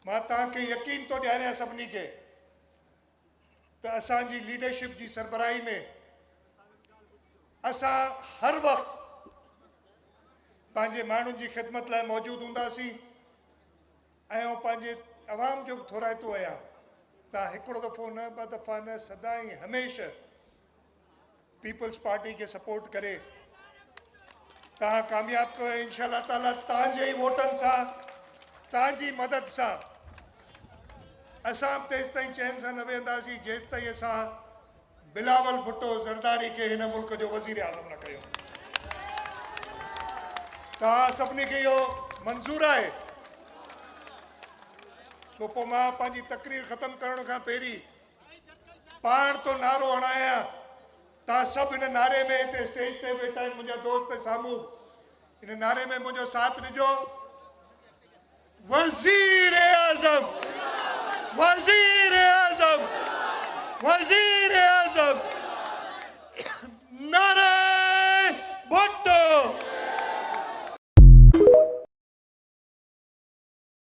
मां तव्हांखे यकीन तो ॾियारियां सभिनी खे त असांजी लीडरशिप जी सरबराही में असां हर वक़्तु पंहिंजे माण्हुनि जी ख़िदमत लाइ मौजूदु हूंदासीं ऐं पंहिंजे अवाम जो बि थोराइतो आहियां तव्हां हिकिड़ो दफ़ो न ॿ दफ़ा न सदाईं हमेशह पीपल्स पार्टी खे सपोर्ट करे तव्हां कामयाबु कयो इंशाअल्लाह ताला तव्हांजे ई वोटनि सां तव्हांजी मदद सां असां तेसि ताईं चैन सां न वेहंदासीं जेसि ताईं असां बिलावल भुट्टो ज़रदारी खे हिन मुल्क जो वज़ीर आज़म न कयूं तव्हां सभिनी खे इहो मंज़ूरु आहे सो पोइ मां पंहिंजी तकरीर ख़तमु करण खां पहिरीं पाण तो नारो हणायां तव्हां सभु हिन नारे में हिते स्टेज ते वेठा आहिनि मुंहिंजा दोस्त साम्हूं हिन नारे में मुंहिंजो साथ ॾिजो वज़ीर आज़म वज़ीर आज़म वज़ीर